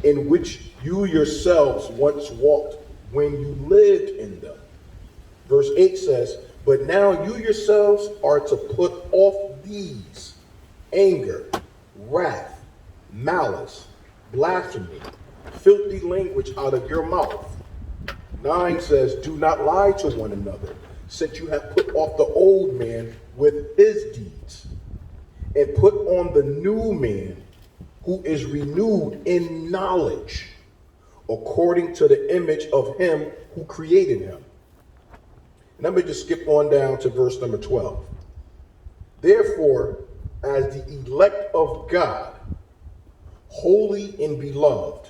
in which you yourselves once walked when you lived in them. Verse 8 says, but now you yourselves are to put off these: anger, wrath, malice, blasphemy, filthy language out of your mouth. 9 says, do not lie to one another, since you have put off the old man with his deeds, and put on the new man, who is renewed in knowledge, according to the image of him who created him. And let me just skip on down to verse number 12. Therefore, as the elect of God, holy and beloved,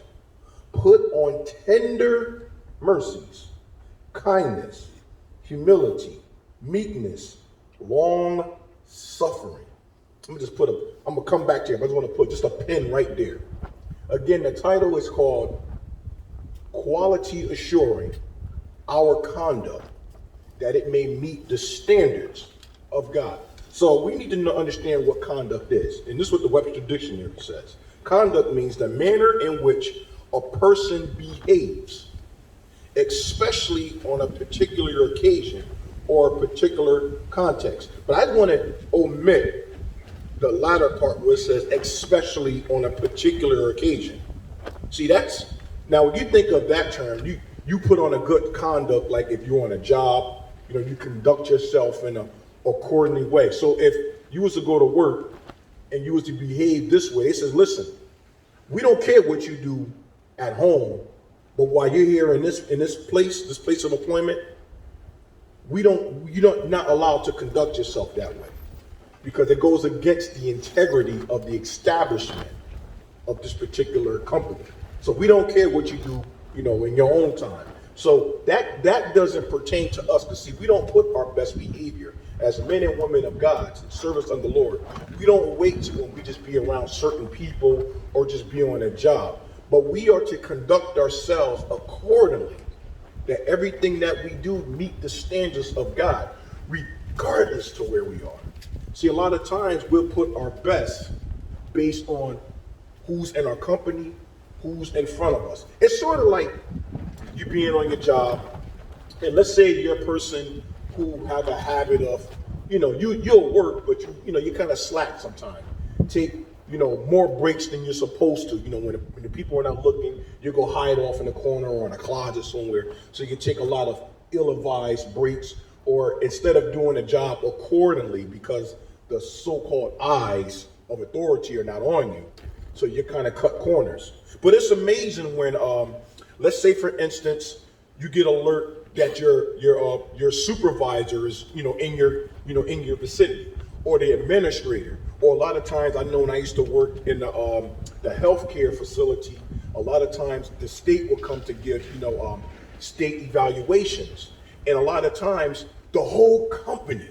put on tender mercies, kindness, humility, meekness, long suffering. Let me just I'm going to come back to you. I just want to put just a pin right there. Again, the title is called Quality Assuring Our Conduct, that it may meet the standards of God. So we need to understand what conduct is. And this is what the Webster Dictionary says. Conduct means the manner in which a person behaves, especially on a particular occasion or a particular context. But I want to omit the latter part where it says especially on a particular occasion. See, now when you think of that term, you put on a good conduct, like if you're on a job, you conduct yourself in a accordingly way. So if you was to go to work and you was to behave this way, it says, listen, we don't care what you do at home, but while you're here in this place of employment, you're not allowed to conduct yourself that way, because it goes against the integrity of the establishment of this particular company. So we don't care what you do, in your own time. So that doesn't pertain to us, because see, we don't put our best behavior as men and women of God in service unto the Lord. We don't wait till when we just be around certain people or just be on a job, but we are to conduct ourselves accordingly, that everything that we do meet the standards of God, regardless to where we are. See, a lot of times we'll put our best based on who's in our company, who's in front of us. It's sort of like you being on your job, and let's say you're a person who have a habit of, you'll work, but you kind of slack sometimes. Take, more breaks than you're supposed to. When the people are not looking, you go hide off in a corner or in a closet somewhere. So you take a lot of ill-advised breaks, or instead of doing a job accordingly because the so-called eyes of authority are not on you. So you kind of cut corners. But it's amazing when, let's say for instance, you get alert that your supervisor is, in your vicinity, or the administrator, or a lot of times, I know when I used to work in the healthcare facility, a lot of times the state will come to give, state evaluations. And a lot of times the whole company,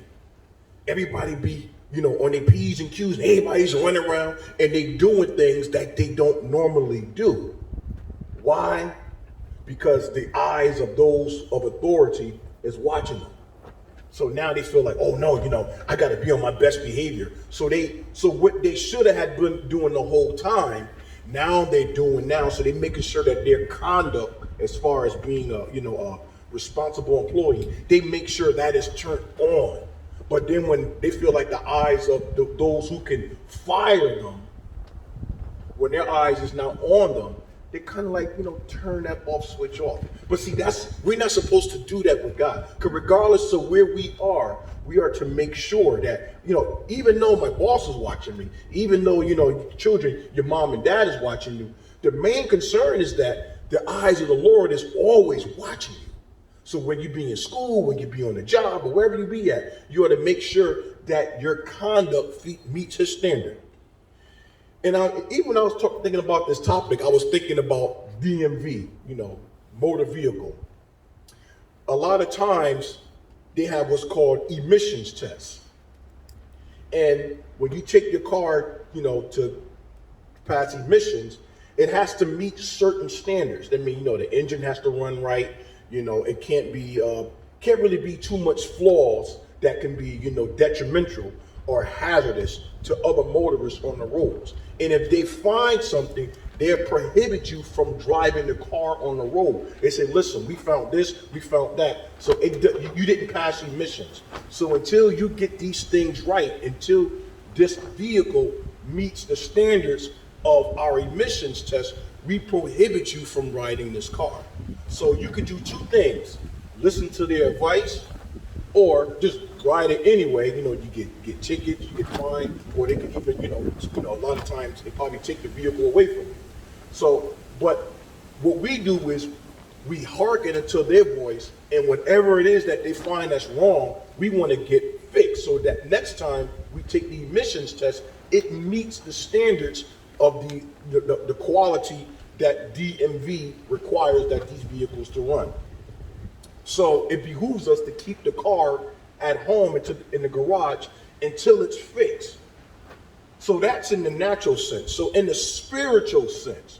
everybody be, on their P's and Q's, and everybody's running around and they doing things that they don't normally do. Why? Because the eyes of those of authority is watching them. So now they feel like, oh no, I got to be on my best behavior. So what they should have had been doing the whole time, now they're doing now. So they're making sure that their conduct, as far as being a responsible employee, they make sure that is turned on. But then when they feel like the eyes of those who can fire them, when their eyes is now on them, they kind of like, turn that off switch off. But see, we're not supposed to do that with God. Because regardless of where we are to make sure that, even though my boss is watching me, even though, children, your mom and dad is watching you, the main concern is that the eyes of the Lord is always watching you. So when you be in school, when you be on a job, or wherever you be at, you ought to make sure that your conduct meets his standard. And even when I was thinking about this topic, I was thinking about DMV, motor vehicle. A lot of times they have what's called emissions tests. And when you take your car, to pass emissions, it has to meet certain standards. That means, the engine has to run right. It can't really be too much flaws that can be, detrimental or hazardous to other motorists on the roads. And if they find something, they prohibit you from driving the car on the road. They say, listen, we found this, we found that. So you didn't pass emissions. So until you get these things right, until this vehicle meets the standards of our emissions test, we prohibit you from riding this car. So you could do two things: listen to their advice, or just ride it anyway. You know, you get tickets, you get fined, or they can even, a lot of times they probably take the vehicle away from you. So, but what we do is we hearken unto their voice, and whatever it is that they find that's wrong, we want to get fixed so that next time we take the emissions test, it meets the standards of the quality that DMV requires that these vehicles to run. So it behooves us to keep the car at home in the garage until it's fixed. So that's in the natural sense. So in the spiritual sense,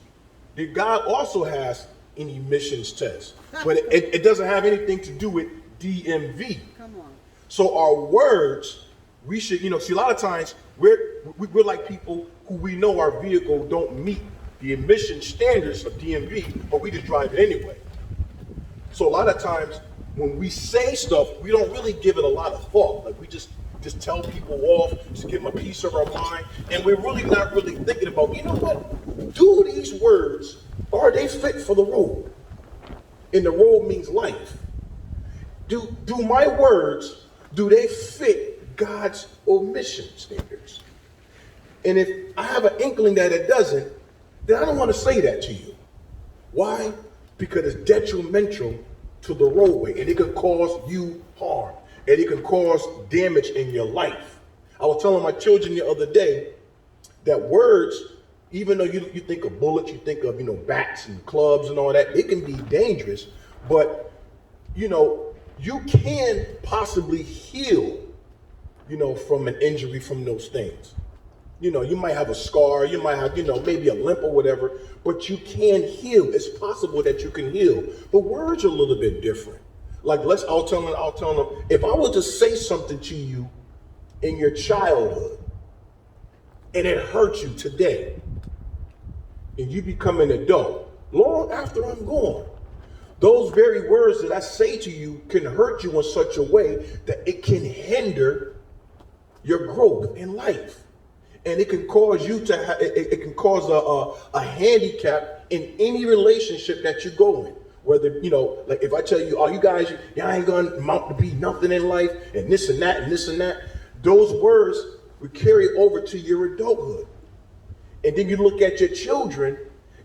God also has an emissions test, but it doesn't have anything to do with DMV. Come on. So our words, we should, see, a lot of times we're like people who we know our vehicle don't meet the emission standards of DMV, but we just drive it anyway. So a lot of times when we say stuff, we don't really give it a lot of thought. Like we just tell people off, just give them a piece of our mind, and we're really not really thinking about, you know what? Do these words, are they fit for the road? And the road means life. Do my words, do they fit God's omission standards? And if I have an inkling that it doesn't, then I don't want to say that to you. Why? Because it's detrimental to the roadway, and it can cause you harm, and it can cause damage in your life. I was telling my children the other day that words, even though you think of bullets, you think of bats and clubs and all that, it can be dangerous, but you can possibly heal from an injury from those things. You might have a scar, you might have, maybe a limp or whatever, but you can heal. It's possible that you can heal. But words are a little bit different. Like I'll tell them, if I was to say something to you in your childhood and it hurt you today, and you become an adult, long after I'm gone, those very words that I say to you can hurt you in such a way that it can hinder your growth in life. And it can cause you to it can cause a handicap in any relationship that you go in. Whether, like if I tell you, oh, you guys, y'all ain't gonna amount to be nothing in life, and this and that and this and that, those words would carry over to your adulthood. And then you look at your children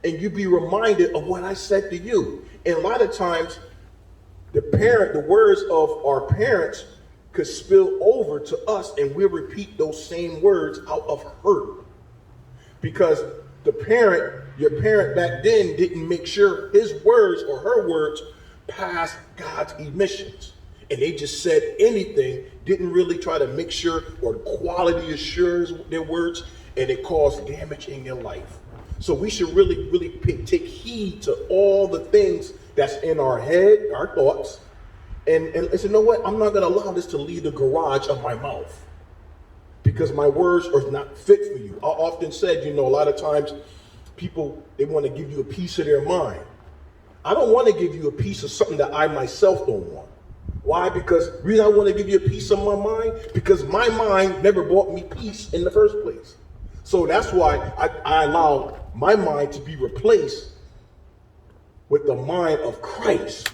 and you be reminded of what I said to you. And a lot of times the words of our parents could spill over to us, and we'll repeat those same words out of hurt. Because your parent back then didn't make sure his words or her words passed God's emissions. And they just said anything, didn't really try to make sure or quality assure their words, and it caused damage in your life. So we should really take heed to all the things that's in our head, our thoughts, and say, you know what? I'm not going to allow this to leave the garage of my mouth, because my words are not fit for you. I often said, a lot of times people, they want to give you a piece of their mind. I don't want to give you a piece of something that I myself don't want. Why? Because the reason I want to give you a piece of my mind, because my mind never brought me peace in the first place. So that's why I allow my mind to be replaced with the mind of Christ.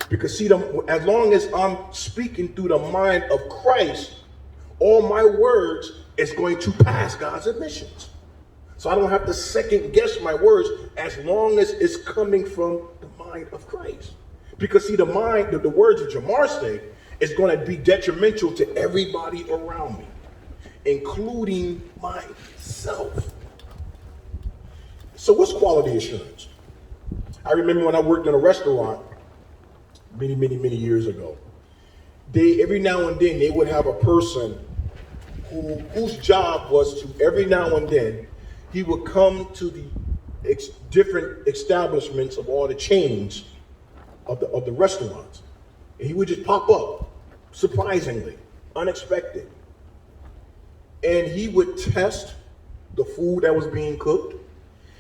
Because see, as long as I'm speaking through the mind of Christ, all my words is going to pass God's admissions. So I don't have to second guess my words as long as it's coming from the mind of Christ. Because see, the words of Jamar say is going to be detrimental to everybody around me, including myself. So what's quality assurance? I remember when I worked in a restaurant many years ago, every now and then they would have a person whose job was to, every now and then, he would come to the different establishments of all the chains of the restaurants. And he would just pop up, surprisingly, unexpected. And he would test the food that was being cooked.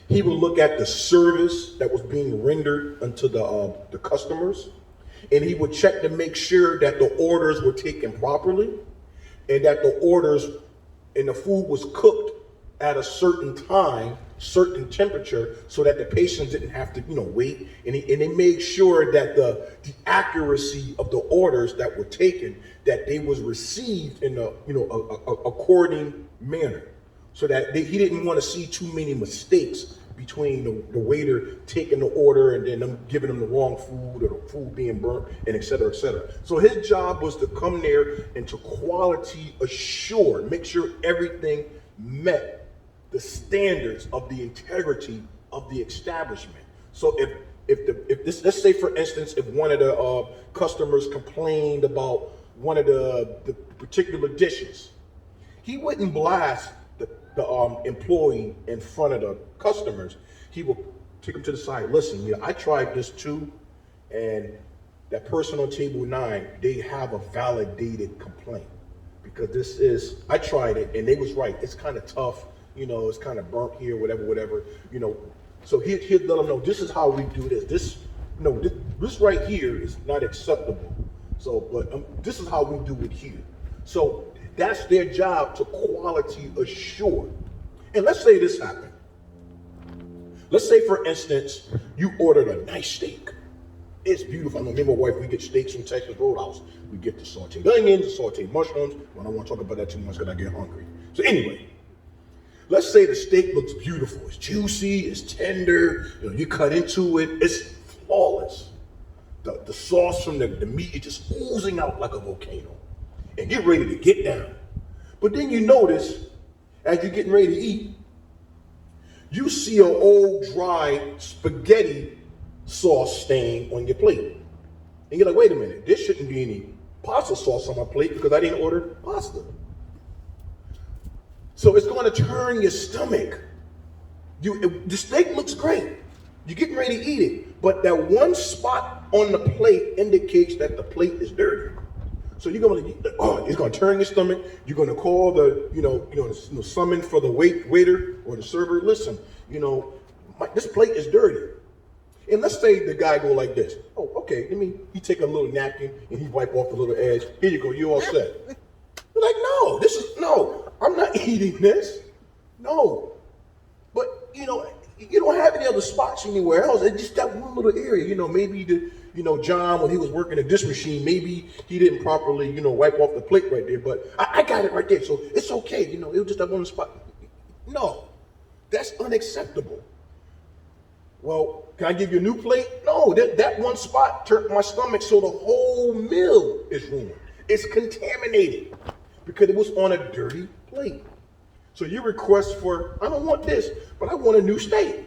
He would look at the service that was being rendered unto the customers, and he would check to make sure that the orders were taken properly, and that the orders and the food was cooked at a certain time, certain temperature, so that the patients didn't have to, wait. And they made sure that the accuracy of the orders that were taken, that they was received in according manner, so that he didn't want to see too many mistakes between the waiter taking the order and then them giving them the wrong food, or the food being burnt, and et cetera, et cetera. So his job was to come there and to quality assure, make sure everything met the standards of the integrity of the establishment. So if this, let's say for instance, if one of the customers complained about one of the particular dishes, he wouldn't blast the employee in front of the customers. He will take them to the side. Listen, I tried this too, and that person on table 9, they have a validated complaint, because I tried it and they was right. It's kind of tough, it's kind of burnt here, whatever. So he'd let them know, this is how we do this. This right here is not acceptable. So, but this is how we do it here. So that's their job, to quality assure. And let's say this happened. Let's say, for instance, you ordered a nice steak. It's beautiful. I know me and my wife, we get steaks from Texas Roadhouse. We get the sauteed onions, the sauteed mushrooms. Well, I don't want to talk about that too much because I get hungry. So anyway, let's say the steak looks beautiful. It's juicy, it's tender. You cut into it, it's flawless. The sauce from the meat is just oozing out like a volcano. And you're ready to get down. But then you notice, as you're getting ready to eat, you see an old dry spaghetti sauce stain on your plate. And you're like, wait a minute, there shouldn't be any pasta sauce on my plate because I didn't order pasta. So it's going to turn your stomach. The steak looks great. You're getting ready to eat it. But that one spot on the plate indicates that the plate is dirty. So you're going to, it's going to turn your stomach. You're going to call the, summon for the waiter or the server. Listen, this plate is dirty. And let's say the guy go like this. Oh, okay. He take a little napkin and he wipe off the little edge. Here you go. You all set. You're like, no, I'm not eating this. No. But, you don't have any other spots anywhere else. It's just that one little area. Maybe John, when he was working a dish machine, maybe he didn't properly, wipe off the plate right there. But I got it right there. So it's okay. It was just that one spot. No, that's unacceptable. Well, can I give you a new plate? No, that one spot turned my stomach, so the whole meal is ruined. It's contaminated because it was on a dirty plate. So you request for, I don't want this, but I want a new steak.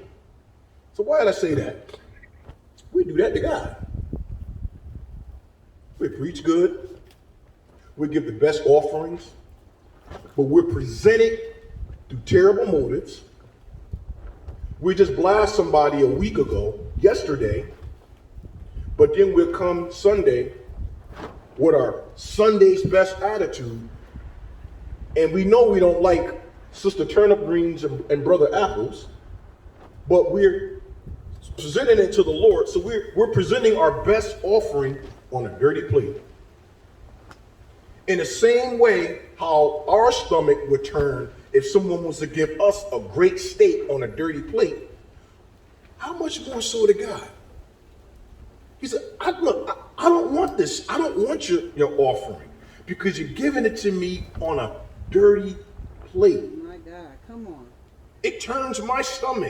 So why did I say that? We do that to God. We preach good. We give the best offerings, but we're presented through terrible motives. We just blast somebody a week ago, yesterday, but then we'll come Sunday with our Sunday's best attitude, and we know we don't like Sister Turnip Greens and Brother Apples, but we're presenting it to the Lord, so we're presenting our best offering on a dirty plate. In the same way how our stomach would turn if someone was to give us a great steak on a dirty plate, how much more so to God? He said, I don't want this. I don't want your offering because you're giving it to me on a dirty plate. My God, come on. It turns my stomach.